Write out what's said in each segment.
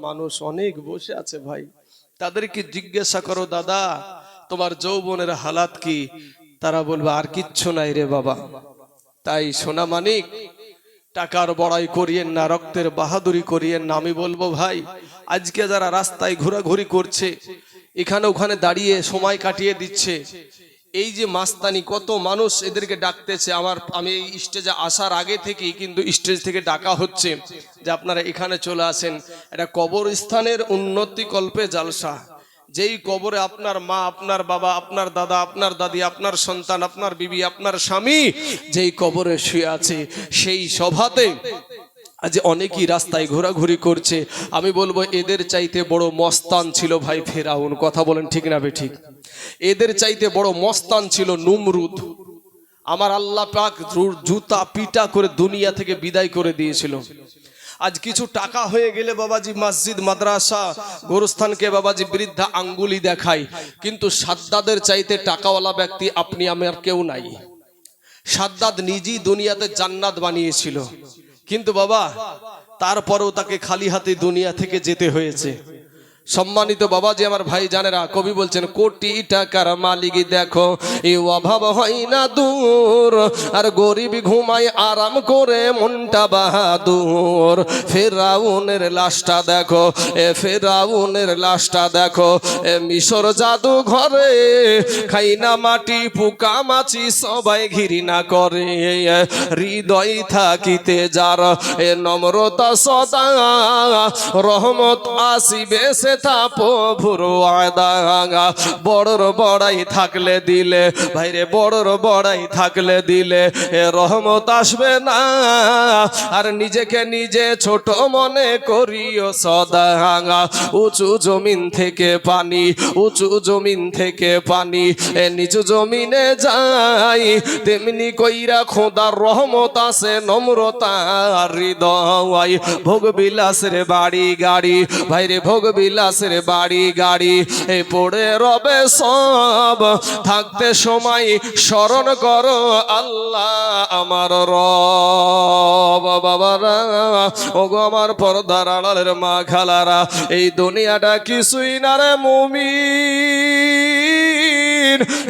মানুষ অনেক বসে আছে ভাই, তাদেরকে জিজ্ঞাসা করো দাদা তোমার যৌবনের হালাত কি, তারা বলবে আর কিচ্ছু নাই রে বাবা। তাই সোনা মানিক, টাকার বড়াই করিয়েন না, রক্তের বাহাদুরি করিয়েন না। আমি বলবো ভাই, আজকে যারা রাস্তায় ঘোরাঘুরি করছে, এখানে ওখানে দাঁড়িয়ে সময় কাটিয়ে দিচ্ছে, এই যে মাস্তানি, কত মানুষ এদেরকে ডাকতেছে। আমি এই স্টেজে আসার আগে থেকেই কিন্তু স্টেজ থেকে ডাকা হচ্ছে যে আপনারা এখানে চলে আসেন, এটা কবরস্থানের উন্নতি কল্পে জালসা। যেই কবরে আপনার মা, আপনার বাবা, আপনার দাদা, আপনার দাদি, আপনার সন্তান, আপনার বিবি, আপনার স্বামী যেই কবরে শুয়ে আছে, সেই সভাতে আজ অনেকেই রাস্তায় ঘোরাঘুরি করছে। আমি বলবো এদের চাইতে বড় মস্তান ছিল ভাই ফেরাউন। কথা বলেন ঠিক না বেঠিক? এদের চাইতে বড় মস্তান ছিল নমরুদ। আমার আল্লাহ পাক জুতা পিটা করে দুনিয়া থেকে বিদায় করে দিয়েছিল। আজ কিছু টাকা হয়ে গেলে বাবাজি মসজিদ মাদ্রাসা গোরস্থানকে বাবাজি বৃদ্ধা আঙ্গুলি দেখায়, কিন্তু সাদ্দাদের চাইতে টাকাওয়ালা ব্যক্তি আপনি আমার কেউ নাই। সাদ্দাদ নিজেই দুনিয়াতে জান্নাত বানিয়েছিল, কিন্তু বাবা তারপরেও তাকে খালি হাতে দুনিয়া থেকে যেতে হয়েছে। সম্মানিত বাবাজি আমার ভাই জানেরা, কবি বলছেন কোটি টাকার মালিক দেখো এই অভাব হয় না দূর, আর গরিব ঘুমায় আরাম করে মনটা বাহাদুর। ফেরাউনের লাশটা দেখো, ফেরাউনের লাশটা দেখো, মিশর জাদু ঘরে খাই না মাটি পোকা মাছি সবাই ঘৃণা করে। হৃদয় থাকিতে যার নম্রতা সদা, রহমত আসিবে সে বড়র বড়াই থাকলে দিলে ভাইরে, বড়র বড়াই থাকলে দিলে রহমত আসবে না, আর নিজেকে নিজে ছোট মনে করিও সদা। উঁচু জমিন থেকে পানি, উঁচু জমিন থেকে পানি নিচু জমিনে যাই, তেমনি কইরা খোদার রহমত আছে নম্রতা হৃদয়। ভোগ বিলাসের বাড়ি গাড়ি ভাইরে, ভোগ বিলাসের বাড়ি গাড়ি এ পড়ে রবে সব, থাকতে সময় স্মরণ করো আল্লাহ আমার রব। বাবারা ওগো আমার পর্দার আড়ালের মা খালারা, এই দুনিয়াটা কিছুই না রে মুমিন,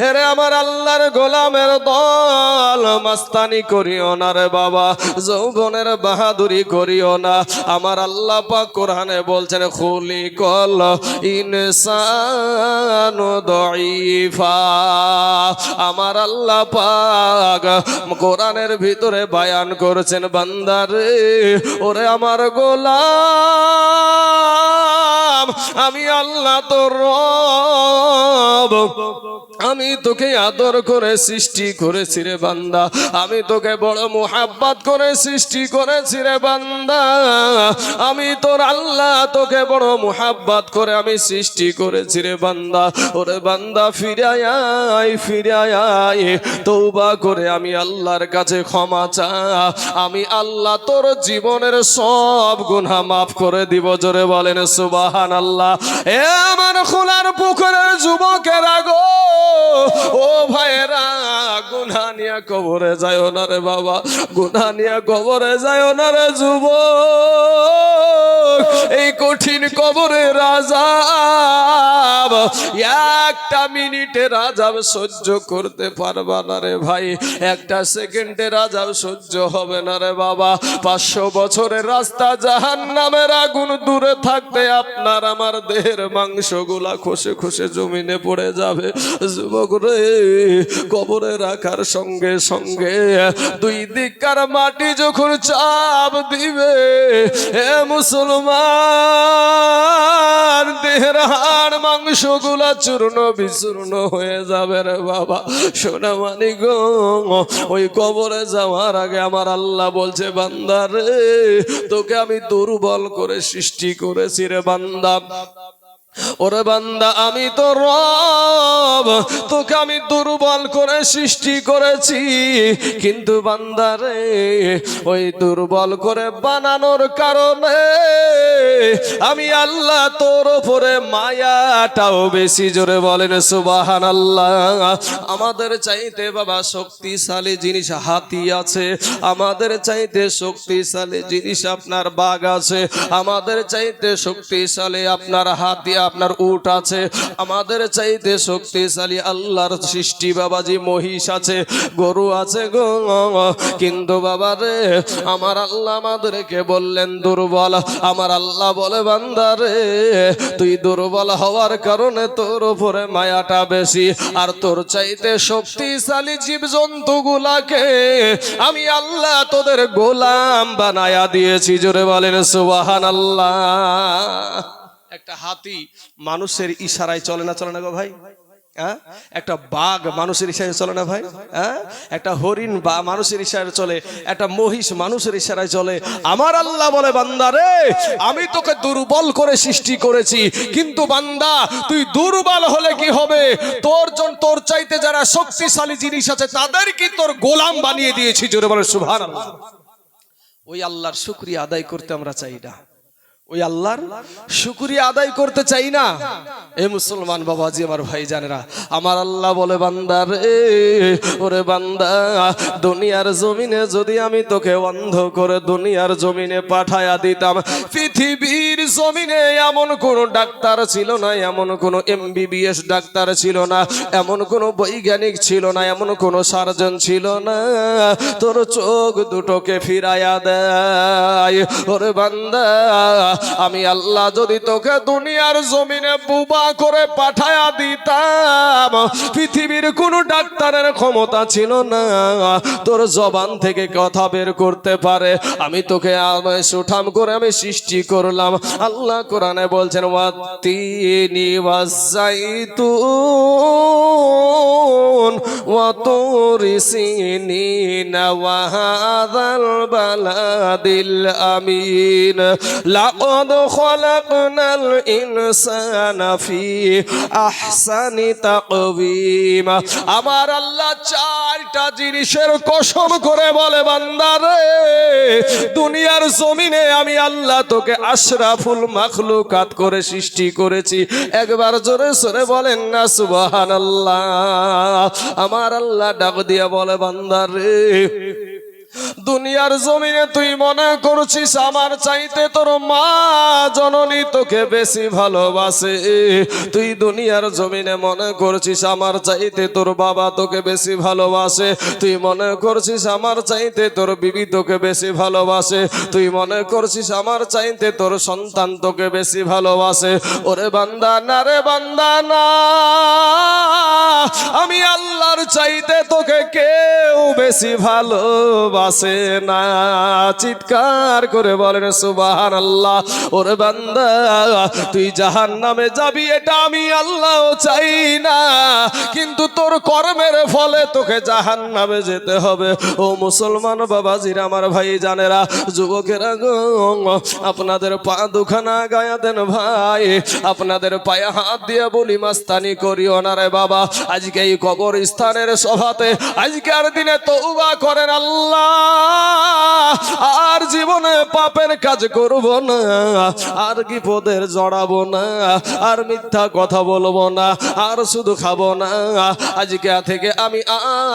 এরে আমার আল্লাহর গোলামের দল। মাস্তানি করিও না রে বাবা, যৌবনের বাহাদুরি করিও না। আমার আল্লাহ পাক কোরআনে বলছেন খুলিকাল ইনসানু দাঈফা। আমার আল্লাহ পাক কোরআনের ভিতরে বয়ান করেছেন বান্দারে, ওরে আমার গোলাম, আমি আল্লাহ তোর রব, আমি তোকে আদর করে সৃষ্টি করেছি রে বান্দা, আমি তোকে বড় মুহাব্বত করে সৃষ্টি করেছি রে বান্দা, আমি তোর আল্লাহ তোকে বড় মুহাব্বত করে আমি সৃষ্টি করেছি রে বান্দা। ওরে বান্দা ফিরে আয়, ফিরে আয়, তওবা করে আমি আল্লাহর কাছে ক্ষমা চা, আমি আল্লাহ তোর জীবনের সব গুনাহ মাফ করে দিব। জোরে বলেন সুবহানাল্লাহ। এ আমার খোলার পুকুরের যুবকেরা গো, ও ভাইরা, গুনাহ নিয়ে কবরে যায় না রে বাবা, গুনাহ নিয়ে কবরে যায় না রে যুবক। এই কঠিন কবরের আযাব একটা মিনিটের আযাব সহ্য করতে পারবা না রে ভাই, একটা সেকেন্ডের আযাব সহ্য হবে না রে বাবা। 500 বছরের রাস্তা জাহান্নামের আগুন দূরে থাকতে আপনার আমার দেহের মাংসগুলা খসে খসে জমিনে পড়ে যাবে। যুবক রে, কবরে রাখার সঙ্গে সঙ্গে দুই দিককার মাটি যখন চাপ দিবে, হে মুসলমান, দেহের হাড় মাংসগুলা চূর্ণ বিচূর্ণ হয়ে যাবে রে বাবা। সোনা মানি গো, ওই কবরে যাওয়ার আগে আমার আল্লাহ বলছে বান্দা রে, তোকে আমি দুর্বল করে সৃষ্টি করেছি রে বান্দা, ওরে বান্দা আমি তো রব, তোকে আমি দুর্বল করে সৃষ্টি করেছি, কিন্তু বান্দা রে ওই দুর্বল করে বানানোর কারণে আমি আল্লাহ তোর উপরে মায়াটাও বেশি। জোরে বলেন সুবহানাল্লাহ। আমাদের চাইতে বাবা শক্তিশালী জিনিস হাতি আছে, আমাদের চাইতে শক্তিশালী জিনিস আপনার বাঘ আছে, আমাদের চাইতে শক্তিশালী আপনার হাতি আপনার উট আছে, আমাদের চাইতে শক্তিশালী আল্লাহর সৃষ্টি বাবাজি মহিষ আছে, গরু আছে গো। কিন্তু বাবা রে আমার আল্লাহ আমাদেরকে বললেন দুর্বল। আমার আল্লাহ বলে বান্দা রে তুই দুর্বল হওয়ার কারণে তোর উপরে মায়াটা বেশি, আর তোর চাইতে শক্তিশালী জীবজন্তু গুলাকে আমি আল্লাহ তোদের গোলাম বানায়া দিয়েছি। জোরে বলেন সুবহানাল্লাহ। একটা হাতি মানুষের ইশারায় চলে না, চলে না গো ভাই? হ্যাঁ, একটা বাঘ মানুষের ইশারায় চলে না ভাই? হ্যাঁ, একটা হরিণ বা মানুষের ইশারায় চলে, একটা মহিষ মানুষের ইশারায় চলে। আমার আল্লাহ বলে বান্দা রে আমি তোকে দুর্বল করে সৃষ্টি করেছি, কিন্তু বান্দা তুই দুর্বল হলে কি হবে, তোর চাইতে যারা শক্তিশালী জিনিস আছে তাদের কি তোর গোলাম বানিয়ে দিয়েছি। জোরে বলে সুবহানাল্লাহ। ওই আল্লাহর শুকরিয়া আদায় করতে আমরা চাই না, ওই আল্লাহর শুকরিয়া আদায় করতে চাই না। এ মুসলমান বাবাজি আমার ভাই জানেরা, আমার আল্লাহ বলে বান্দা রে ওরে বান্দা দুনিয়ার জমিনে যদি আমি তোকে অন্ধ করে দুনিয়ার জমিনে পাঠায়া দিতাম, পৃথিবীর জমিনে এমন কোন ডাক্তার ছিল না, এমন কোন MBBS ডাক্তার ছিল না, এমন কোন বৈজ্ঞানিক ছিল না, এমন কোন সার্জন ছিল না, তোর চোখ দুটোকে ফিরাইয়া দেয়। ওরে বান্দা আমি আল্লাহ যদি তোকে দুনিয়ার জমিনে বুবা করে পাঠায়া দিতাম, পৃথিবীর কোন ডাক্তারের ক্ষমতা ছিল না তোর জবান থেকে কথা বের করতে পারে। আমি তোকে সুঠাম করে আমি সৃষ্টি করলাম। আল্লাহ কোরআনে বলছেন ওয়াত্তিনি ওয়াজ্জাইতুন ওয়া তুরি সিনিন ওয়া হাযাল বালাদিল আমিন লাকাদ খালাকনাল ইনসানা ফি আহসানি তাকওয়িম। আমার আল্লাহ চারটা জিনিসের কসম করে বলে বান্দা রে দুনিয়ার জমিনে আমি আল্লাহ তোকে আশরাফুল মাখলুকাত করে সৃষ্টি করেছি। একবার জোরে সরে বলেন না সুবহানাল্লাহ। আমার আল্লাহ ডাক দিয়ে বলে বান্দা রে দুনিয়ার জমিনে তুই মনে করছিস আমার চাইতে তোর মা জননী তোকে বেশি ভালোবাসে, তুই দুনিয়ার জমিনে মনে করছিস আমার চাইতে তোর বাবা তোকে বেশি ভালোবাসে, তুই মনে করছিস আমার চাইতে তোর বিবি তোকে বেশি ভালোবাসে, তুই মনে করছিস আমার চাইতে তোর সন্তান তোকে বেশি ভালোবাসে। ওরে বান্দা না রে বান্দা না, আমি আল্লাহর চাইতে তোকে কেউ বেশি ভালোবাসে না। চিৎকার করে বলেন সুবহানাল্লাহ। ওরে বান্দা তুই জাহান্নামে যাবি এটা আমি আল্লাহ চাই না, কিন্তু তোর কর্মের ফলে তোকে জাহান্নামে যেতে হবে। ও মুসলমান বাবাজিরা আমার ভাই জানেরা যুবকেরা গো, আপনাদের পা দুখানা গায়া দেন ভাই, আপনাদের পায়ে হাত দিয়ে বলি মাস্তানি করিও না রে বাবা। আজকে এই কবরস্থানের সভাতে আজকের দিনে তওবা করেন, আল্লাহ আর জীবনে পাপের কাজ করব না, আর বিপদের জড়াবো না, আর মিথ্যা কথা বলবো না, আর শুধু খাবো না, আজকে থেকে আমি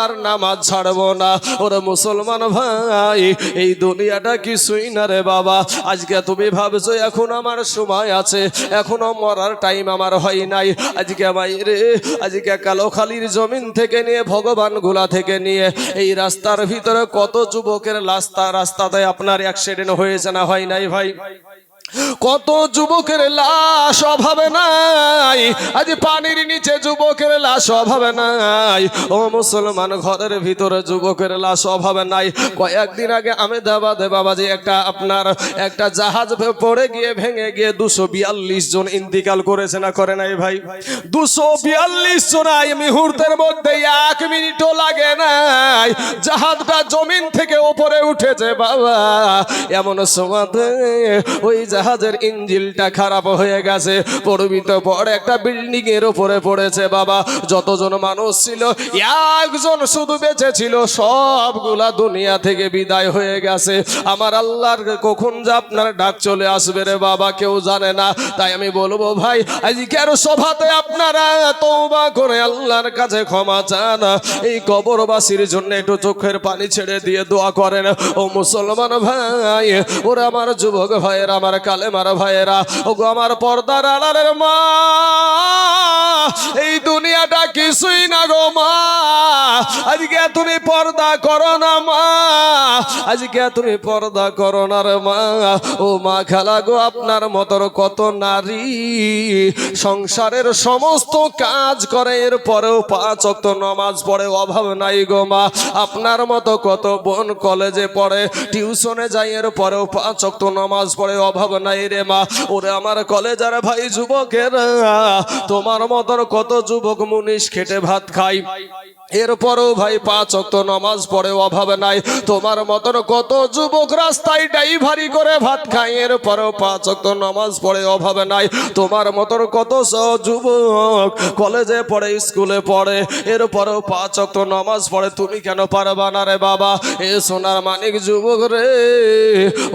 আর নামাজ ছাড়বো না। ওরে মুসলমান ভাই এই দুনিয়াটা কিছুই না রে বাবা। আজকে তুমি ভাবছো এখন আমার সময় আছে, এখনো মরার টাইম আমার হয় নাই। আজকে বাইরে আজকে কালোখালীর জমিন থেকে নিয়ে ভগবান গোলা থেকে নিয়ে এই রাস্তার ভিতরে কত যুবকের রাস্তাতে আপনার অ্যাক্সিডেন্ট হয়েছে না হয় নাই ভাই? কত যুবকের লাশ অভাবে নাই, আজ পানির নিচে যুবকের লাশ অভাবে নাই। ও মুসলমান ঘরের ভিতরে যুবকের লাশ অভাবে নাই। কয়েকদিন আগে আহমেদাবাদে বাবাজি একটা জাহাজ পড়ে গিয়ে ভেঙে গিয়ে 242 জন ইন্তিকাল করেছে না করে নাই ভাই? 242 জন এই মুহূর্তের মধ্যে 1 মিনিটও লাগে নাই, জাহাজটা জমিন থেকে উপরে উঠেছে বাবা। এমন সময় ওই জাহাজের ইঞ্জিনটা খারাপ হয়ে গেছে, পড়বি তো পড়ে একটা বিল্ডিং এর উপরে পড়েছে বাবা। যতজন মানুষ ছিল একজন শুধু বেঁচে ছিল, সবগুলা দুনিয়া থেকে বিদায় হয়ে গেছে। আমার আল্লাহর কখন যে আপনার ডাক চলে আসবে রে বাবা কেউ জানে না। তাই আমি বলবো ভাই, আজকের সভাতে আপনারা তওবা করে আল্লাহর কাছে ক্ষমা চান। এই কবরবাসীর জন্য একটু চোখের পানি ছেড়ে দিয়ে দোয়া করেন। ও মুসলমান ভাই, ওরা আমার যুবক ভাইয়েরা, আমার কালেমার ভাইয়েরা, ও গো আমার পর্দার আড়ালের মা, এই দুনিয়াটা কিছুই না গো মা। আজকে তুমি পর্দা করো না মা, আজকে তুমি পর্দা করো না রে মা। ও মা খালা গো, আপনার মতন কত নারী সংসারের সমস্ত কাজ করে, এর পরেও 5 ওয়াক্ত নামাজ পড়ে, অভাব নাই গো মা। আপনার মতো কত বোন কলেজে পড়ে, টিউশনে যায়, এর পরেও 5 ওয়াক্ত নামাজ পড়ে, অভাব নাই রে মা। ওরে আমার কলেজার ভাই যুবকেরা, তোমার মতন কত যুবক মুনিশ খেটে ভাত খায়, এরপরেও ভাই 5 ওয়াক্ত নামাজ পড়ে, অভাব নাই। তোমার মতন কত যুবক রাস্তায় ড্রাইভারি করে ভাত খায়, এরপরেও 5 ওয়াক্ত নামাজ পড়ে, অভাব নাই। তোমার মতন কত যুবক কলেজে পড়ে, স্কুলে পড়ে, এরপরেও 5 ওয়াক্ত নামাজ পড়ে, তুমি কেন পারবা না রে বাবা? এ সোনার মানিক যুবক রে,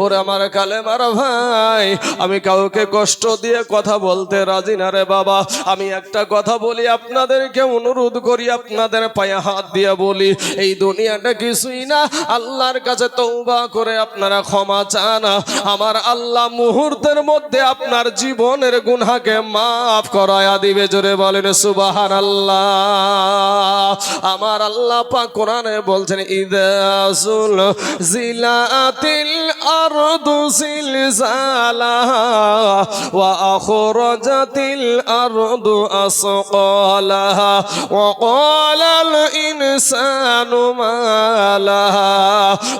ওরে আমার কালেমার ভাই, আমি কাউকে কষ্ট দিয়ে কথা বলতে রাজি না রে বাবা। আমি একটা কথা বলি, আপনাদেরকে অনুরোধ করি, আপনাদের পায়ে হাত দিয়ে বলি, এই দুনিয়াটা কিছুই না, আল্লাহর কাছে তওবা করে আপনারা ক্ষমা চান। আমার আল্লাহ মুহূর্তের মধ্যে আপনার জীবনের গুনাহকে মাফ করায়া দিবে। জোরে বলেন সুবহানাল্লাহ। আমার আল্লাহ পাক কোরআনে বলছেন, ইযা জিলাতিল আরদু জিলজালাহা ওয়া আখরাজাতিল আরদু আসকালাহা ওয়া ক্বালাল ইনসানু মা লাহা।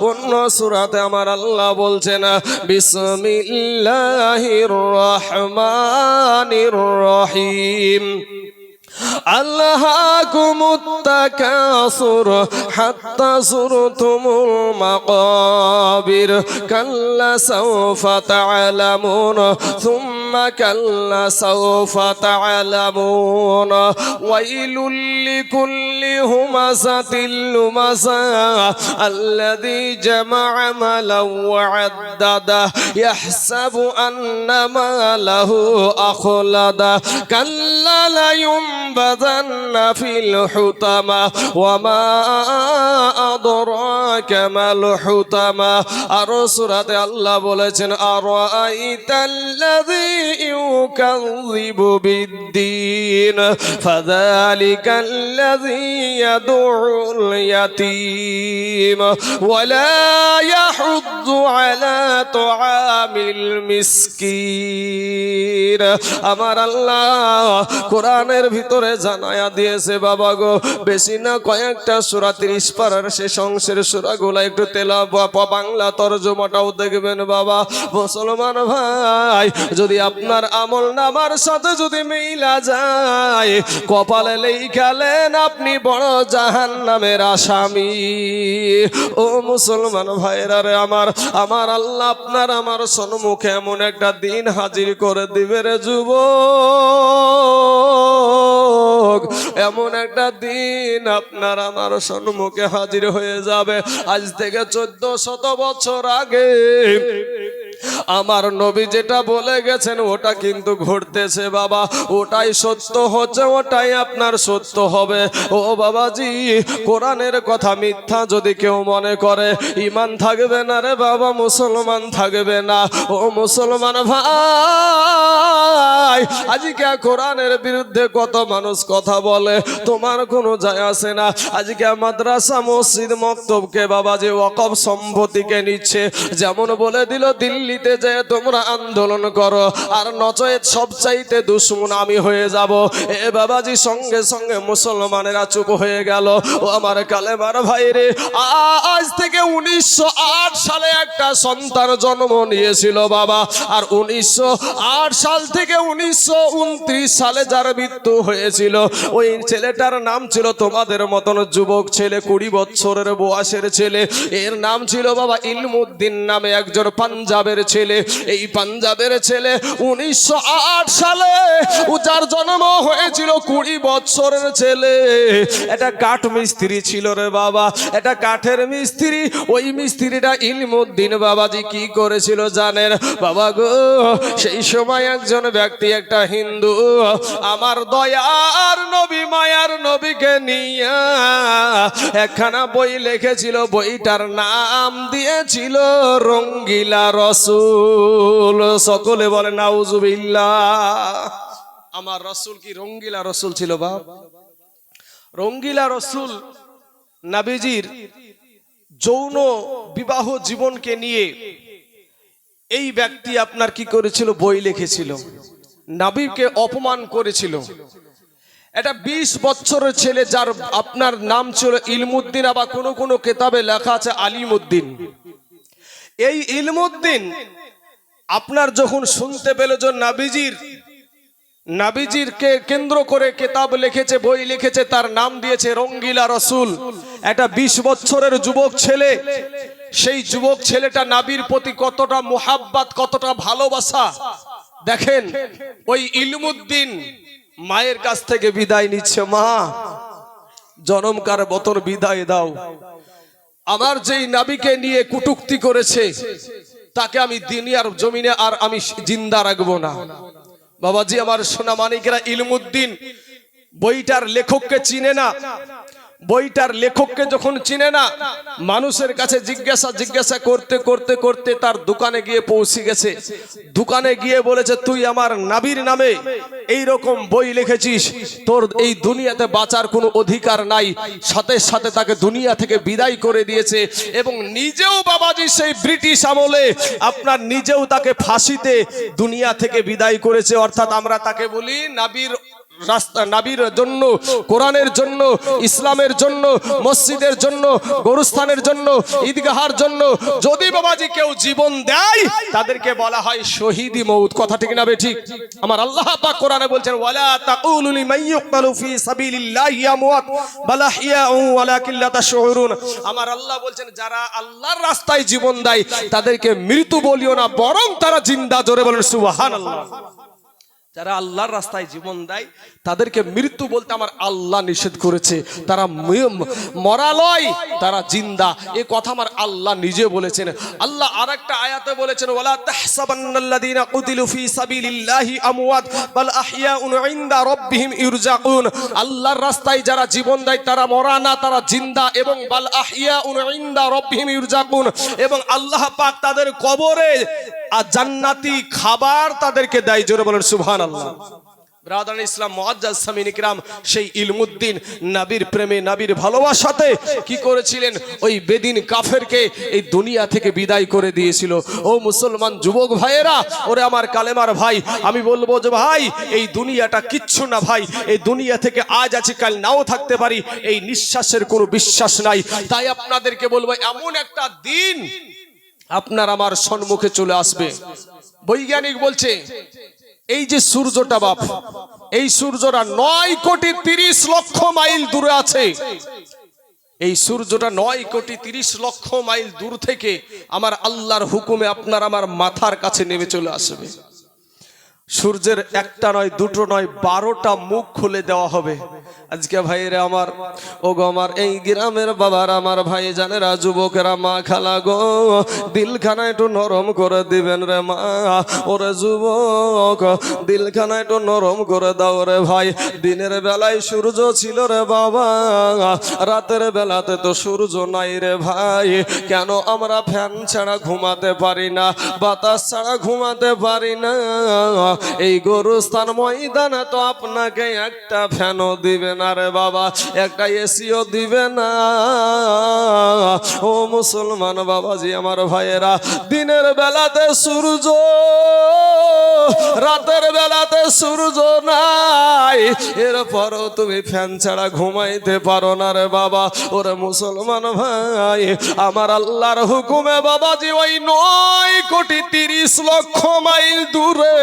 অন্য সূরাতে আমার আল্লাহ বলছেন, বিসমিল্লাহির রহমানির রহিম। আল্লাহাকুমুত তাকাসুর হাত্তা যুরতুমুল মাকাবির কাল্লা সাওফা তা'লামুন সুম্মা কাল্লা সাওফা তা'লামুন ওয়াইলুল লিকুল্লি হুমাযাতিল লুমাযা আল্লাযী জামা'a মালাও ওয়া 'আদ্দাদা ইয়াহসাবু আন্না মালাহু আখলাদা কাল্লা লা ينبذن في الحطمة وما أدراك ما الحطمة। আর সূরাতে আল্লাহ বলেছেন, আরাআইতাল্লাযী ইউকাযযিবু বিদ্দীন ফাযালিকাল্লাযী ইয়াদউল ইয়াতীম ওয়া লা ইয়াহুদ্দু আলা তুআমিল মিসকিন। আমার আল্লাহ কোরআনের ভিতরে জানায়া দিয়েছে বাবা গো, বেশি না কয়েকটা সূরা 30 পারার শেষ অংশের সূরাগুলো একটু তেলাওয়াত বাংলা তরজমাটাও দেখবেন বাবা। মুসলমান ভাই, যদি আপনার আমল নামার সাথে যদি মিলা যায়, কপালে লেখালেন আপনি বড় জাহান্নামের আসামি। ও মুসলমান ভাইরা রে আমার, আমার আল্লাহ আপনার আমার সম্মুখে এমন একটা দিন হাজির করে দিবে রে যুবক, এমন একটা দিন আপনার আমার সম্মুখে হাজির হয়ে যাবে। আজ থেকে 1400 বছর আগে আমার নবী যেটা বলে গেছেন ওটা কিন্তু ঘটতেছে বাবা, ওটাই সত্য হচ্ছে, ওটাই আপনার সত্য হবে। ও বাবাজি, কোরআনের কথা মিথ্যা যদি কেউ মনে করে, ঈমান থাকবে না রে বাবা, মুসলমান থাকবে না। ও মুসলমান ভাই, আজকে কোরআনের বিরুদ্ধে কত মানুষ কথা বলে, তোমার কোনো যায় আসে না। আজকে মাদ্রাসা মসজিদ মক্তবকে বাবাজি ওয়াকফ সম্পত্তিকে নিচ্ছে, যেমন বলে দিল দিল্লিতে যে তোমরা আন্দোলন করো, আর নচেত সবচাইতে দুশমন আমি হয়ে যাব। এ বাবাজি সঙ্গে সঙ্গে মুসলমানেরা চুপ হয়ে গেল। ও আমার কালেমার ভাইরে, আজ থেকে 1908 সালে একটা সন্তান জন্ম নিয়েছিল বাবা, আর 1908 সাল থেকে 1929 সালে যার মৃত্যু হয়েছিল ওই ছেলেটার নাম ছিল তোমাদের মতন যুবক ছেলে, 20 বছরের বয়সের ছেলে। এর নাম ছিল বাবা ইলমুদ্দিন নামে একজন পাঞ্জাবের ছেলে। এই পাঞ্জাবের ছেলে 1908 সালে যার জন্ম হয়েছিল, 20 বছরের ছেলে। এটা কাঠ মিস্ত্রি ছিল রে বাবা, এটা কাঠের মিস্ত্রি। ওই মিস্ত্রিটা ইলমুদ্দিন বাবাজি কি করেছিল জানেন বাবা গো? সেই সময় একজন ব্যক্তি, একটা হিন্দু, আমার দয়ার নবী মায়ার নবীকে নিয়ে একখানা বই লিখেছিল। বইটার নাম দিয়েছিল রঙ্গিলা রসুল। সকলে বলে নাউজুবিল্লাহ। আমার রসুল কি রঙ্গিলা রসুল ছিল বাপ? রঙ্গিলা রসুল নবীজির যৌন বিবাহ জীবনকে নিয়ে এই ব্যক্তি আপনার কি করেছিল? বই লিখেছিল, নবীকে অপমান করেছিল। এটা 20 বছরের ছেলে যার আপনার নাম ছিল ইলমুদ্দিন, আবার কোন কোন কিতাবে লেখা আছে আলিমউদ্দিন। এই ইলমুদ্দিন আপনার যখন শুনতে পেল যে নবীজিরকে কেন্দ্র করে কিতাব লিখেছে, বই লিখেছে, তার নাম দিয়েছে রঙ্গিলা রসুল। একটা 20 বছরের যুবক ছেলে, সেই যুবক ছেলেটা নবীর প্রতি কতটা মুহাব্বত, কতটা ভালোবাসা দেখেন। ওই ইলমুদ্দিন মায়ের কাছ থেকে বিদায় নিচ্ছে, মা জনমকার বতন বিদায় দাও। আমার যেই নবীকে নিয়ে কুটুক্তি করেছে তাকে আমি দুনিয়ার জমিনে আর আমি জিন্দা রাখবো না। বাবাজি আমার সোনা মানিকেরা, ইলমুদ্দিন বইটার লেখককে চিনে না। বইটার লেখককে যখন চিনে না, মানুষের কাছে জিজ্ঞাসা করতে করতে করতে তার দোকানে গিয়ে পৌঁছে গেছে। দোকানে গিয়ে বলেছে, তুই আমার নবীর নামে এই রকম বই লিখেছিস, তোর এই দুনিয়াতে বাঁচার কোনো অধিকার নাই। সাথে সাথে তাকে দুনিয়া থেকে বিদায় করে দিয়েছে। এবং নিজেও বাবাজি সেই ব্রিটিশ আমলে আপনার নিজেও তাকে ফাঁসিতে দুনিয়া থেকে বিদায় করেছে। অর্থাৎ আমরা তাকে বলি নবীর রাস্তা, নবীর জন্য, কোরআনের জন্য, ইসলামের জন্য, মসজিদের জন্য, গোরস্থানের জন্য, ঈদগাহার জন্য যদি বাবাজি কেউ জীবন দেয় তাদেরকে বলা হয় শহীদি মউত। কথা ঠিক না বেঠিক? আমার আল্লাহ পাক কোরআনে বলছেন, ওয়ালা তাকুলু লিমান ইউকতালু ফি সাবিলিল্লাহি আমওয়াত বাল আহইয়াউ ওয়ালাকিন লা তাশউরুন। আমার আল্লাহ বলছেন, যারা আল্লাহর রাস্তায় জীবন দেয় তাদেরকে মৃত্যু বলিও না, বরং তারা জিন্দা। জোরে বলেন সুবহানাল্লাহ। যারা আল্লাহর রাস্তায় জীবন দেয় তাদেরকে মৃত্যু বলতে আমার আল্লাহ নিষেধ করেছে। তারা মরা লয়, তারা জিন্দা। এই কথা আমার আল্লাহ নিজে বলেছেন। আল্লাহ আরেকটা আয়াতে বলেছেন, ওয়ালা তাহসাবান্নাল্লাযীনা কুতিলু ফি সাবিলিল্লাহি আমওয়াত বাল আহইয়াউন ইনদা রাব্বিহিম ইরজাকুন। আল্লাহর রাস্তায় যারা জীবন দেয় তারা মরা না, তারা জিন্দা। এবং বাল আহইয়াউন ইনদা রাব্বিহিম ইরজাকুন, এবং আল্লাহ পাক তাদের কবরে আর জান্নাতি খাবার তাদেরকে দেয়। জোরে বলেন সুবহানাল্লাহ। ব্রাদার ইসলাম মুআজ্জাজ সামিন ইকরাম, সেই ইলমুদ্দিন নবীর প্রেমে, নবীর ভালোবাসাতে কি করেছিলেন? ওই বেদিন কাফেরকে এই দুনিয়া থেকে বিদায় করে দিয়েছিল। ও মুসলমান যুবক ভাইয়েরা, ওরে আমার কালেমার ভাই, আমি বলবো যে ভাই, এই দুনিয়াটা কিচ্ছু না ভাই। এই দুনিয়া থেকে আজ আছি কাল নাও থাকতে পারি, এই নিঃশ্বাসের কোনো বিশ্বাস নাই। তাই আপনাদেরকে বলবো, এমন একটা দিন আপনার আমার সম্মুখে চলে আসবে। বৈজ্ঞানিক বলছে, এই যে সূর্যটা বাপ, এই সূর্যটা 9,30,00,000 মাইল দূরে আছে। এই সূর্যটা 9,30,00,000 মাইল দূর থেকে আমার আল্লাহর হুকুমে আপনার আমার মাথার কাছে নেমে চলে আসবে। সূর্যের একটা নয়, দুটো নয়, 12টা মুখ খুলে দেওয়া হবে। আজকে ভাইরা আমার, ও গো আমার এই গ্রামের বাবার, আমার ভাই জানেরা, যুবকেরা, মা খালা গো, দিলখানা একটু নরম করে দিবেন রে মা। ওরে যুবক, দিলখানা একটু নরম করে দাও রে ভাই। দিনের বেলায় সূর্য ছিল রে বাবা, রাতের বেলাতে তো সূর্য নাই রে ভাই। কেন আমরা ফ্যান ছাড়া ঘুমাতে পারি না, বাতাস ছাড়া ঘুমাতে পারি না? এই গোরস্থান ময়দানে তো আপনাকে একটা ফ্যানও দিবে না রে বাবা, একটা এসিও দিবে না। ও মুসলমান বাবাজি আমার ভাইয়েরা, দিনের বেলাতে সূর্য, রাতের বেলাতে সূর্য নাই, এরপরও তুমি ফ্যান ছাড়া ঘুমাইতে পারো না রে বাবা। ওরে মুসলমান ভাই, আমার আল্লাহর হুকুমে বাবাজি ওই 9,30,00,000 মাইল দূরে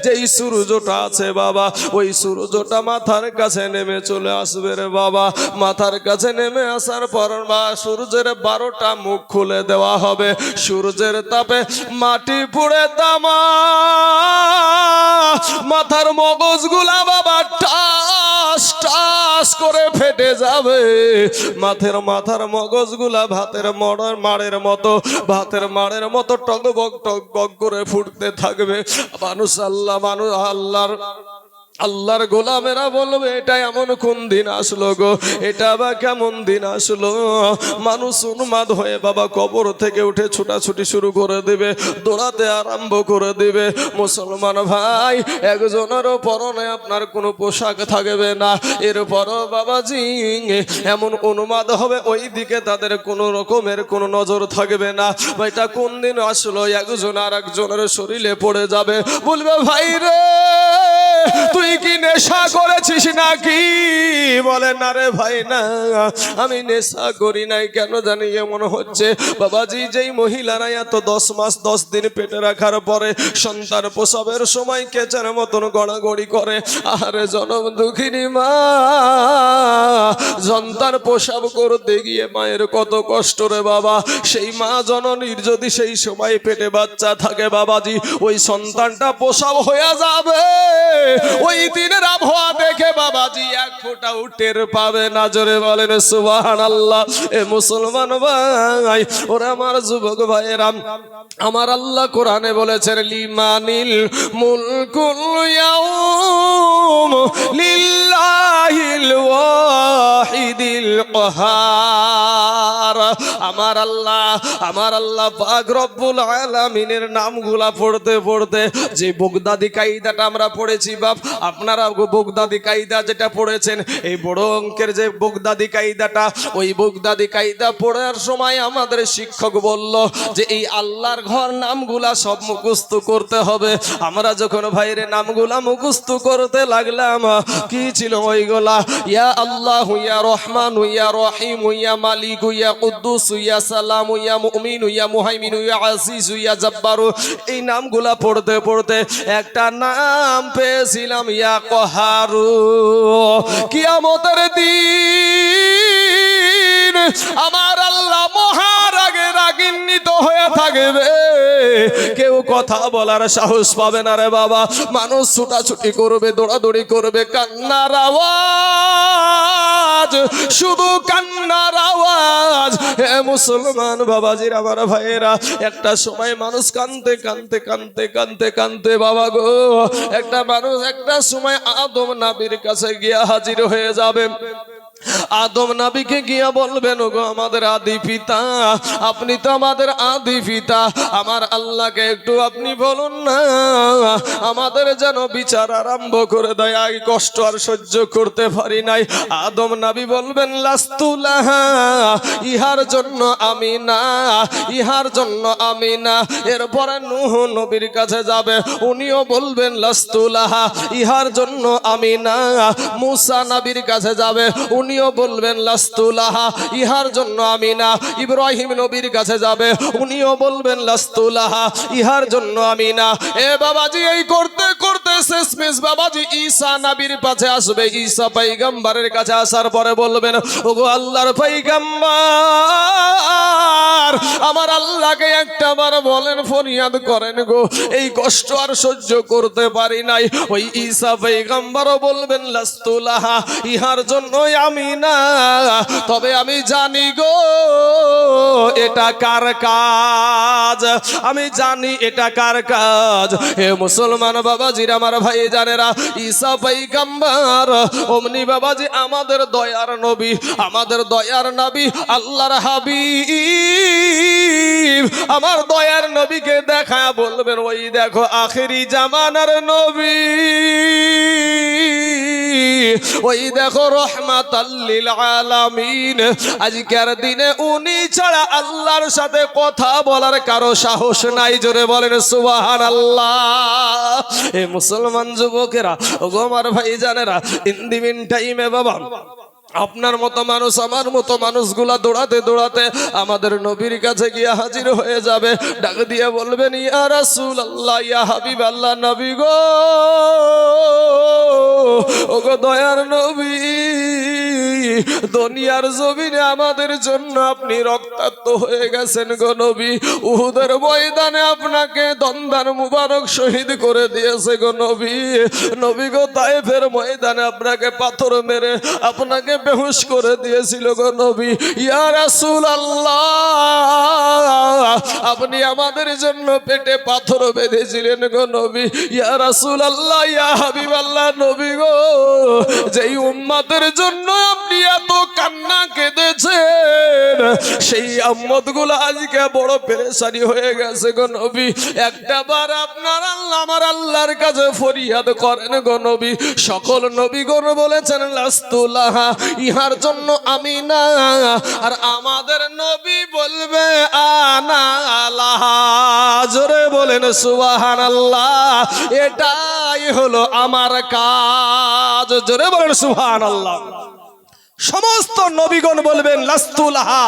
যেই সূর্যটা আছে বাবা, ওই সূর্যটা মাথার কাছে নেমে চলে আসবে রে বাবা। মাথার কাছে নেমে আসার পর বা সূর্যের 12টা মুখ খুলে দেওয়া হবে। সূর্যের তাপে মাটি পুড়ে তামা, মাথার মগজগুলা বাবা টাস টাস করে ফেটে যাবে। মাথার মগজগুলা ভাতের মাড়ের মতো টকবক টকবক করে ফুটতে থাকবে। মানুষ আল্লাহর গোলামেরা বলবে, এটা এমন কোন দিন আসলো গো, এটা বা কেমন দিন আসলো। মানুষ উন্মাদ হয়ে বাবা কবর থেকে উঠে ছুটাছুটি শুরু করে দেবে, দৌড়াতে আরম্ভ করে দেবে। মুসলমান ভাই, একজনেরও পরনে আপনার কোনো পোশাক থাকবে না। এরপরও বাবাজি এমন উন্মাদ হবে, ওই দিকে তাদের কোনো রকমের কোনো নজর থাকবে না। এটা কোন দিন আসলো, একজন আর একজনের শরীরে পড়ে যাবে, বলবে ভাই রে তুই কি নেশা করেছিস নাকি? বলে না রে ভাই, না আমি নেশা করি নাই, কেন জানি এমন হচ্ছে। বাবাজি যেই মহিলারা এত 10 মাস 10 দিন পেটে রাখার পরে সন্তান প্রসবের সময় কেচার মতন গড়াগড়ি করে, আরে জনম দুঃখিনী মা, সন্তান প্রসব করতে গিয়ে মায়ের কত কষ্ট রে বাবা। সেই মা জননীর যদি সেই সময় পেটে বাচ্চা থাকে বাবাজি, ওই সন্তানটা প্রসব হয়ে যাবে, ওই দিনের আবহাওয়া দেখে বাবাজি এক ফোঁটাও টের পাবে না। জোরে বলেন সুবহানাল্লাহ। এ মুসলমান ভাই, ওরা আমার যুবক ভাইয়েরা, আমার আল্লাহ কোরআনে বলেছেন লিমানিল মুলকুল ইয়াউম লিল্লাহিল ওয়াহিদিল কাহার। আমার আল্লাহ পাক রব্বুল আলামিনের নামগুলা পড়তে পড়তে যে বগদাদি কায়দাটা আমরা পড়েছি বাপ, আপনারা বগদাদি কায়দা যেটা পড়েছেন, এই বড় অঙ্কের যে বগদাদি কায়দাটা, ওই বগদাদি কায়দা পড়ার সময় আমাদের শিক্ষক বলল যে এই আল্লাহর ঘর নামগুলা সব মুখস্থ করতে হবে। আমরা যখন ভাইরে নামগুলা মুখস্থ করতে লাগলাম, কি ছিল ওইগুলা? ইয়া আল্লাহু ইয়া রহমান ইয়া রহিম ইয়া মালিক ইয়া কুদ্দুস ইয়া সালাম ইয়া মুমিন ইয়া মুহাইমিন ইয়া আজিজ ইয়া জব্বার। এই নামগুলা পড়তে পড়তে একটা নাম পেয়েছিলাম, ইয়া কহারু। কিয়ামতের দিন আমার আল্লাহ মহারাগে রাগান্বিত হয়ে থাকবে, কেউ কথা বলার সাহস পাবে না রে বাবা। মানুষ ছুটাছুটি করবে, দৌড়াদৌড়ি করবে, কান্নার আওয়াজ, শুধু কান্নার আওয়াজ। হে মুসলমান বাবাজির আমার ভাইয়েরা, একটা সময় মানুষ কানতে কানতে কানতে কানতে কানতে বাবা গো, একটা মানুষ একটা সময় আদম নবীর কাছে গিয়া হাজির হয়ে যাবে। আদম নবীকে গিয়া বলবেন, ওগো আমাদের আদি পিতা, আপনি তো আমাদের আদি পিতা, আমার আল্লাহকে একটু আপনি বলুন না, আমাদের যেন বিচার আরম্ভ করে দেয়, এই কষ্ট আর সহ্য করতে পারি নাই। আদম নবী বলবেন লাস্তুলাহা, ইহার জন্য আমি না, ইহার জন্য আমি না। এরপরে নূহ নবীর কাছে যাবে, উনিও বলবেন লাস্তুলাহা, ইহার জন্য আমি না। মুসা নবীর কাছে যাবে, উনিও বলবেন লাস্তুলাহা, ইহার জন্য আমি না। ইব্রাহিম নবীর কাছে যাবে, উনিও বলবেন লাস্তুলাহা, ইহার জন্য আমি না। এ বাবাজি এই করতে করতে শেষমেশ বাবাজি ঈসা নবীর কাছে আসবে। ঈসা পয়গম্বরের কাছে আসার পরে বলবেন, ওগো আল্লাহর পয়গম্বর, আমার আল্লাহকে একটা বার বলেন, ফরিয়াদ করেন গো, এই কষ্ট আর সহ্য করতে পারি নাই। ওই ঈসা পয়গম্বরও বলবেন লাস্তুলাহা, ইহার জন্যই আমি না, তবে আমি জানি গো এটা কার কাজ, আমি জানি এটা কার কাজ। হে মুসলমান বাবাজির আমার ভাই জানেরা, ঈসা পয়গম্বর অমনি বাবাজি আমাদের দয়ার নবী, আমাদের দয়ার নবী আল্লাহর হাবিব, আমার দয়ার নবীকে দেখা বলবেন, ওই দেখো আখেরি জামানার নবী, ওই দেখো রাহমাতাল লিল আলামিন, আজকের দিনে উনি ছাড়া আল্লাহর সাথে কথা বলার কারো সাহস নাই। জোরে বলেন সুবহানাল্লাহ। এ মুসলমান যুবকেরা, ওগো আমার ভাইজানেরা, ইন দি মিন টাইমে বাবা আপনার মতো মানুষ, আমার মতো মানুষগুলা দৌড়াতে দৌড়াতে আমাদের নবীর কাছে গিয়ে হাজির হয়ে যাবে। ডাক দিয়ে বলবেন, ইয়া রাসূলুল্লাহ, ইয়া হাবিবাল্লাহ, নবী গো, ওগো দয়ার নবী, দুনিয়ার জমিনে আমাদের জন্য আপনি রক্তাক্ত হয়ে গেছেন গো নবী। উহুদের ময়দানে আপনাকে দন্দার মুবারক শহীদ করে দিয়েছে গো নবী। নবী গো, তায়েফের ময়দানে আপনাকে পাথর মেরে আপনাকে বেহুশ করে দিয়েছিল গো নবী। ইয়া রাসূলুল্লাহ, আপনি আমাদের জন্য পেটে পাথর বেঁধেছিলেন গো নবী। ইয়া রাসূলুল্লাহ, ইয়া হাবিবাল্লাহ, নবী গো, যেই উম্মতের জন্য আপনি এত কান্না কেঁদেছেন, সেই উম্মতগুলো আজকে বড় পেরেশানি হয়ে গেছে গো নবী। একটা বার আপনার আল্লাহ আমার আল্লাহর কাছে ফরিয়াদ করেন গো নবী। সকল নবীগণ বলেছেন লাস্তুলাহা, ইহার জন্য আমি না, আর আমাদের নবী বলবে আনা লাহা। জোরে বলেন সুবহানাল্লাহ। এটাই হলো আমার কাজ। জোরে বলেন সুবহানাল্লাহ। সমস্ত নবীগণ বলবেন লাস্তুলাহা,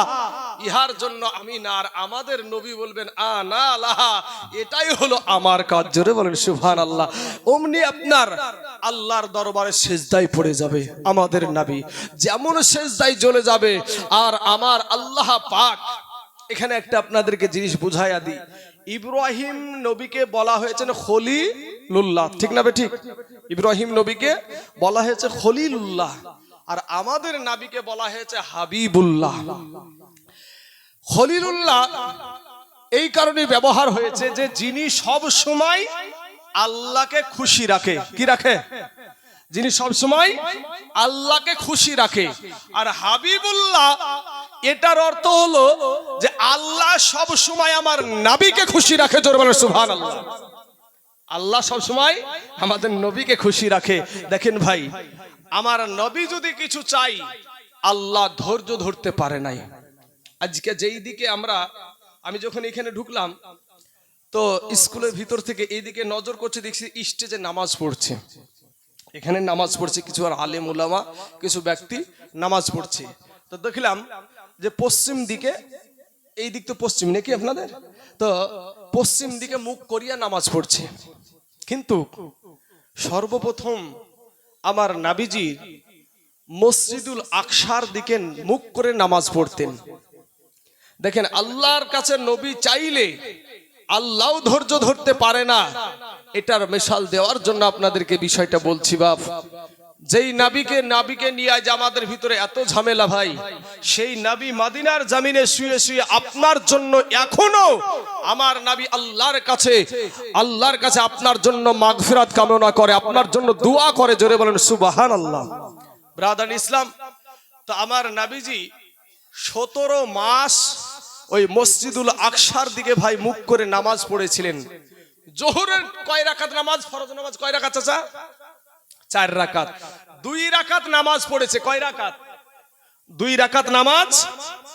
ইহার জন্য আমি না, আর আমাদের নবী বলবেন আনা লাহা, এটাই হলো আমার কাজ। জোরে বলেন সুবহানাল্লাহ। অমনি আপনার আল্লাহর দরবারে সিজদায় পড়ে যাবে আমাদের নবী, যেমন সিজদায় চলে যাবে। আর আমার আল্লাহ পাক, এখানে একটা আপনাদেরকে জিনিস বুঝাইয়া দিই, ইব্রাহিম নবীকে বলা হয়েছে খলিলুল্লাহ, ঠিক না ঠিক? ইব্রাহিম নবীকে বলা হয়েছে খলিলুল্লাহ, আর আমাদের নবীকে বলা হয়েছে হাবিবুল্লাহ। খলিলুল্লাহ এই কারণে ব্যবহার হয়েছে যে যিনি সব সময় আল্লাহকে খুশি রাখে। কি রাখে? যিনি সব সময় আল্লাহকে খুশি রাখে। আর হাবিবুল্লাহ, এটার অর্থ হলো যে আল্লাহ সব সময় আমার নবীকে খুশি রাখে। জোরে বলেন সুবহানাল্লাহ। আল্লাহ সব সময় আমাদের নবীকে খুশি রাখে। দেখেন ভাই, আমার নবী যদি কিছু চাই, আল্লাহ ধৈর্য ধরতে পারে নাই। আজকে যেই দিকে আমি যখন এখানে ঢুকলাম, তো স্কুলের ভিতর থেকে এইদিকে নজর করছে, দেখছি স্টেজে নামাজ পড়ছে। এখানে নামাজ পড়ছে কিছু আর আলেম উলামা, কিছু ব্যক্তি নামাজ পড়ছে। তো দেখলাম যে পশ্চিম দিকে, এই দিক তো পশ্চিম নাকি আপনাদের, তো পশ্চিম দিকে মুখ করিয়া নামাজ পড়ছে। কিন্তু সর্বপ্রথম আমার নবীজি মসজিদুল আকসার দিকে মুখ করে নামাজ পড়তেন। দেখেন, আল্লাহর কাছে নবী চাইলে আল্লাহও ধৈর্য ধরতে পারে না। এটার মিশাল দেওয়ার জন্য আপনাদেরকে বিষয়টা বলছি বাপ। যেই নবীকে নিয়ে আজ আমাদের ভিতরে এত ঝামেলা ভাই, সেই নবী মদিনার জমিনে শুয়ে শুয়ে আপনার জন্য এখনো আমার নবী আল্লাহর কাছে আপনার জন্য মাগফিরাত কামনা করে, আপনার জন্য দোয়া করে। জোরে বলেন সুবহানাল্লাহ। ব্রাদার ইসলাম, তো আমার নবীজি 17 মাস ওই মসজিদুল আকসার দিকে ভাই মুখ করে নামাজ পড়েছিলেন। জোহরের কয় রাকাত নামাজ, ফরজ নামাজ কয় রাকাত চাচা? 4 রাকাত। 2 রাকাত নামাজ পড়েছে। কয় রাকাত? 2 রাকাত নামাজ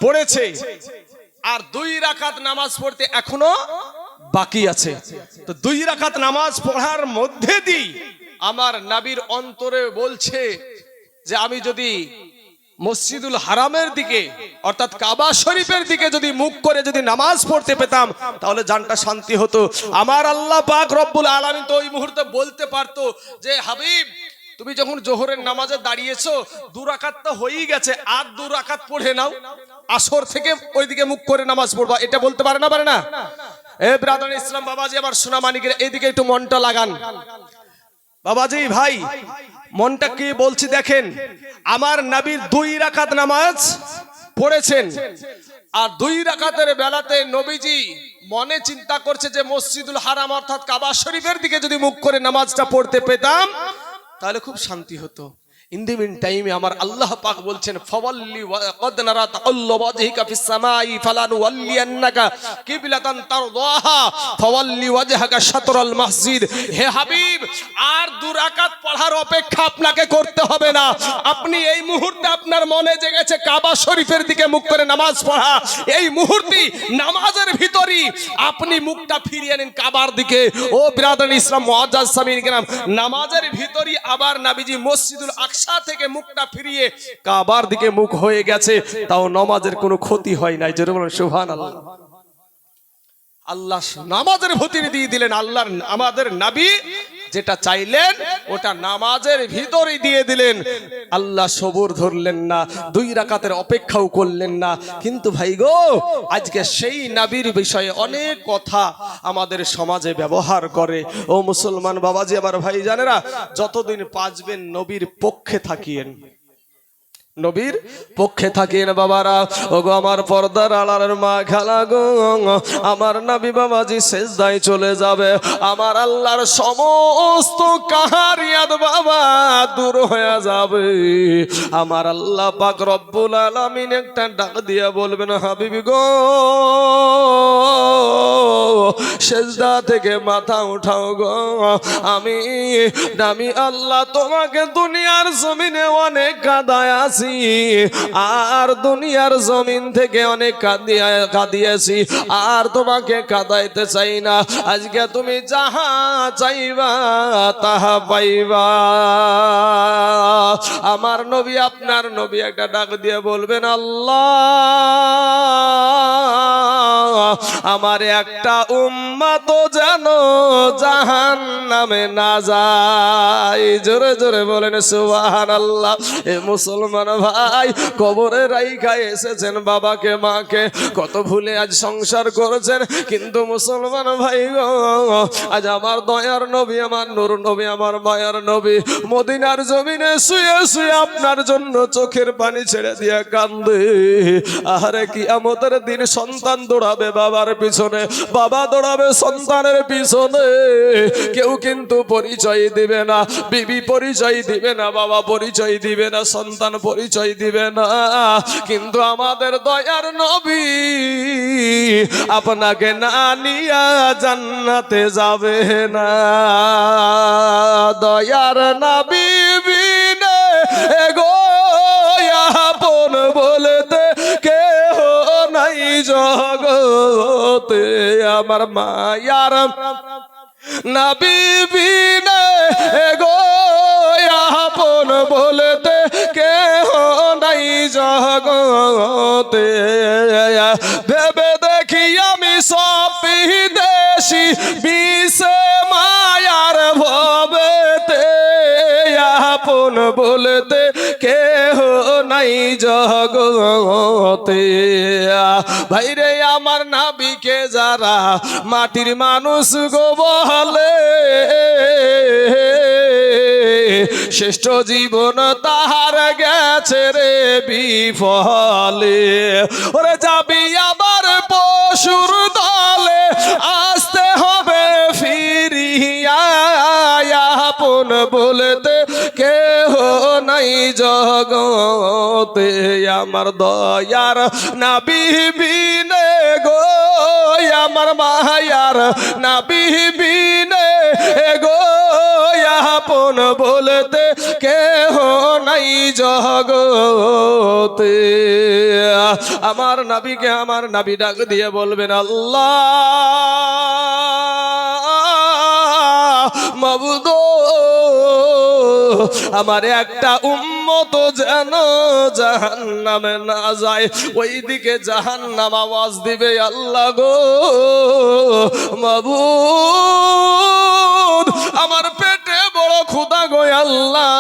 পড়েছে। আর 2 রাকাত নামাজ পড়তে এখনো বাকি আছে। তো 2 রাকাত নামাজ পড়ার মধ্যে দিয়ে আমার নবীর অন্তরে বলছে যে আমি যদি মসজিদুল হারামের দিকে অর্থাৎ কাবা শরীফের দিকে যদি মুখ করে যদি নামাজ পড়তে পেতাম, তাহলে জানটা শান্তি হতো। আমার আল্লাহ পাক রব্বুল আলামিন তো ওই মুহূর্তে বলতে পারতো যে হাবিব, তুমি যখন জোহরের নামাজে দাঁড়িয়েছো 2 রাকাত তো হয়েই গেছে, আর 2 রাকাত পড়ে নাও, আসর থেকে ওইদিকে মুখ করে নামাজ পড়বা। এটা বলতে পারে না? পারে না? এ ব্রাদার ইসলাম বাবাজি, আমার সোনা মানিকের এইদিকে একটু মনটা লাগান বাবাজি ভাই, মনটা কি বলছি দেখেন। আমার নবীর 2 রাকাত নামাজ পড়েছেন, আর 2 রাকাতের বেলাতে নবীজি মনে চিন্তা করছে যে মসজিদুল হারাম অর্থাৎ কাবা শরীফের দিকে যদি মুখ করে নামাজটা পড়তে পেতাম তাহলে খুব শান্তি হতো। ইন দি মিন টাইমে আমার আল্লাহ পাক বলছেন ফাওয়াল্লি ওয়াকাদ নারা তাকাল্লুব ওয়াজহিকা ফিস সামাই ফালানুওয়াল্লিয়ান্নাকা কিবলাতান তারদাহা ফাওয়াল্লি ওয়াজহাকা শাতরাল মসজিদ। হে হাবিব, আর 2 রাকাত পড়ার অপেক্ষা আপনাকে করতে হবে না। আপনি এই মুহূর্তে আপনার মনে জেগেছে কাবা শরীফের দিকে মুখ করে নামাজ পড়া, এই মুহূর্তে নামাজের ভিতরই আপনি মুখটা ফিরিয়ে নিন কাবার দিকে। ও বিরাদার ইসলাম মুআজ্জাজ সামিন কিরাম, নামাজের ভিতরই আবার নবীজি মসজিদুল আকসা থেকে মুখটা ফিরিয়ে কাবার দিকে মুখ হয়ে গেছে, তাও নামাজের কোনো ক্ষতি হয় নাই। জোরে বলুন সুবহানাল্লাহ। আল্লাহ নামাজের ভূতির দিয়ে দিলেন। আল্লাহর আমাদের নবী যেটা চাইলেন ওটা নামাজের ভিতরেই দিয়ে দিলেন। আল্লাহ সবর ধরলেন না, 2 রাকাতের অপেক্ষাও করলেন না। কিন্তু ভাই গো, আজকে সেই নবীর বিষয়ে অনেক কথা আমাদের সমাজে ব্যবহার করে। ও মুসলমান বাবাজি, আমার ভাই জানেরা, যতদিন বাঁচবেন নবীর পক্ষে থাকিয়েন, নবীর পক্ষে থাকেন বাবারা। ওগো আমার পর্দার আড়ালের মা খালা গো, আমার নবী বাবাজি সেজদায় চলে যাবে, আমার আল্লাহর সমস্ত কাহারিয়াত বাবা দূর হয়ে যাবে। আমার আল্লাহ পাক রব্বুল আলামিন একটা ডাক দিয়ে বলবেন, হাবিবি গো সেজদা থেকে মাথা উঠাও গো, আমি আল্লাহ তোমাকে দুনিয়ার জমিনে অনেক কাঁদায় আছি, আর দুনিয়ার জমিন থেকে অনেক কাঁদিয়েছি, আর তোমাকে কাঁদাইতে চাই না। আজকে তুমি যাহা চাইবা তাহা পাইবা। আমার নবী, আপনার নবী একটা ডাক দিয়ে বলবেন, আল্লাহ আমার একটা উম্মত যেন জাহান্নামে না যায়। জোরে জোরে বলেন সুবহানাল্লাহ। এ মুসলমান ভাই, কবরে রাইখা এসেছেন বাবাকে মাকে, কত ভুলে আজ সংসার করেছেন। কিন্তু মুসলমান ভাই গো, আজ আমার দয়ার নবী, আমার নূর নবী, আমার মায়ার নবী মদিনার জমিনে শুয়ে শুয়ে আপনার জন্য চোখের পানি ছেড়ে দিয়ে কান্দে। আরে কিয়ামতের দিন সন্তান দৌড়াবে বাবার পিছনে, বাবা দৌড়াবে সন্তানের পিছনে। কেউ কিন্তু পরিচয় দিবে না, বিবি পরিচয় দিবে না, বাবা পরিচয় দিবে না, সন্তান পরিচয় দিবে না। কিন্তু আমাদের দয়ার নবী আপনাকে না নিয়া জান্নাতে যাবে না। দয়ার নবী বিনে এগো আপন বলতে কেহ নাই জগতে, আমার মায়ার নবী বিনে এগো আপন বলতে কেহ নাই জগতে। ভেবে দেখি আমি সব বিদেশি বিষে মায়ার ভবেতে, আপন বলতে কেহ নাই জগতে। ভাইরে আমার নাবিকে যারা মাটির মানুষ গো বলে, শ্রেষ্ঠ জীবন তাহার গেছে রে বিফলে। ওরে যাবি আবার পশুর দলে, আসতে হবে ফিরিয়া, আপন বলতে কেহ নাই জগতে। আমার দয়ার নবী বিনে গো, আমার মায়ার নবী বিনে গো আপন বলতে কেহ নাই জগতে। আমার নবীকে আমার নবী ডাক দিয়ে বলবেন, আল্লাহ মাবুদ আমার একটা উম্মত যেন জাহান্নামে না যায়। ওইদিকে জাহান্নাম আওয়াজ দিবে, আল্লাহ গো মাবুদ আমার পেটে বড় ক্ষুধা গো আল্লাহ,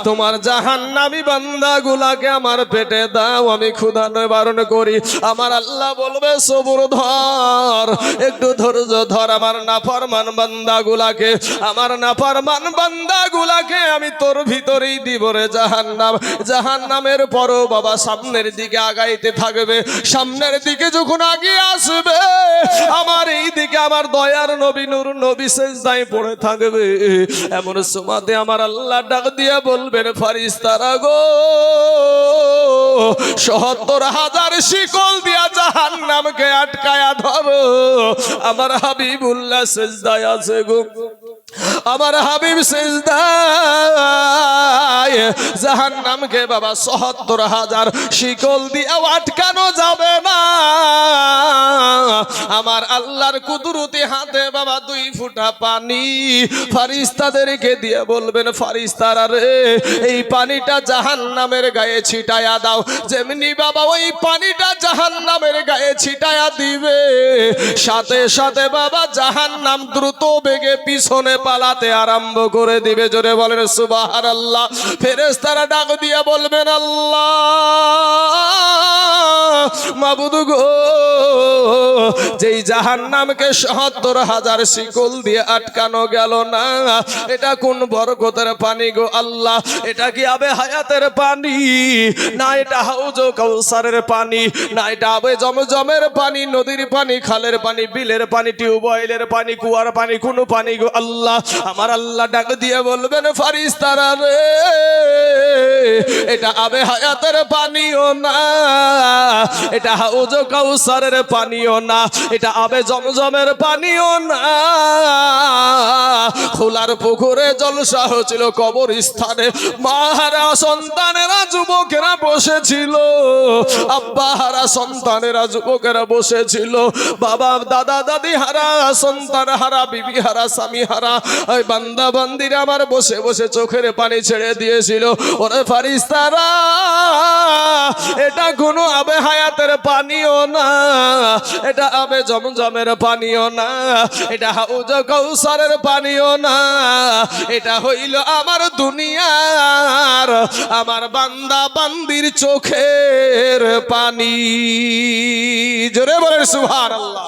তোমার জাহান্নামী বান্দাগুলাকে আমার পেটে দাও, আমি ক্ষুধা নিবারণ করি। আমার আল্লাহ বলবে, সবুর ধর, একটু ধৈর্য ধর, আমার নাফরমান বান্দাগুলাকে, আমার নাফরমান বান্দাগুলাকে আমি তোর ভিতরেই দিব রে জাহান্নাম। জাহান্নামের পরও বাবা সামনের দিকে আগাইতে থাকবে, সামনের দিকে যখন আগিয়ে আসবে আমার এই দিকে আমার দয়ার নবী নূর নবী সেজদায় পড়ে থাকবে। এমন সুমাতে আমার আল্লাহ ডাক দিয়ে বলবেন ফারিস্তারা গো ৭০,০০০ শিকল দিয়া জাহান্নামকে আটকায়া ধরো। আমার হাবিবুল্লাহ সিজদায় আছে গো, আমার হাবিব সিজদায়। জাহান্নামকে বাবা ৭০,০০০ শিকল দিয়ে আটকানো যাবে না। আমার আল্লাহর কুদরতি হাতে বাবা 2 ফোঁটা পানি ফারিস্তাদেরকে দিয়ে বলবেন ফারিস্তারা রে এই পানিটা জাহান্নামের গায়ে ছিটায়া দাও। যেমনি বাবা ওই পানিটা জাহান্নামের গায়ে ছিটায়া দিবে, সাথে সাথে বাবা জাহান্নাম দ্রুত বেগে পিছনে পালাতে আরম্ভ করে দিবে। জোরে বলেন সুবহানাল্লাহ। ফেরেশতারা ডাক দিয়ে বলবেন আল্লাহ মাবুদ গো, যেই জাহান্নামকে ৭০,০০০ শিকল দিয়ে আটকানো গেল না, এটা কোন বরকতের পানি গো আল্লাহ? এটা কি আবে হায়াতের পানি? না এটা হাউজ কাউসারের পানি? না এটা আবে জমজমের পানি, নদীর পানি, খালের পানি, বিলের পানি, টিউবওয়েলের পানি, কুয়ার পানি, কোন পানি গো আল্লাহ? আমার আল্লাহ ডাক দিয়ে বলবেন ফারিস্তারা রে এটা আবে হায়াতের পানিও না, এটা হাউজ কাউসারের পানিও না, এটা আবে জমজমের পানিও না। খোলার পুকুরে জলসা হচ্ছিল, কবরস্থানে মাহারা সন্তানেরা যুবকেরা বসেছিল, আব্বা হারা সন্তানেরা যুবকেরা বসেছিল, বাবা দাদা দাদি হারা সন্তান হারা বিবি হারা স্বামী হারা ওই বান্দা বান্দিরা আমার বসে বসে চোখের পানি ছেড়ে দিয়েছিল। ওরে ফারিস্তারা এটা কোনো আবে হায়াতের পানিও না, এটা আবে জমজমের পানিও না, এটা হাউজ কাউসারের পানিও না, এটা হইল আমার দুনিয়ার আমার বান্দা বান্দির চোখের পানি। জোরে বলেন সুবহানাল্লাহ।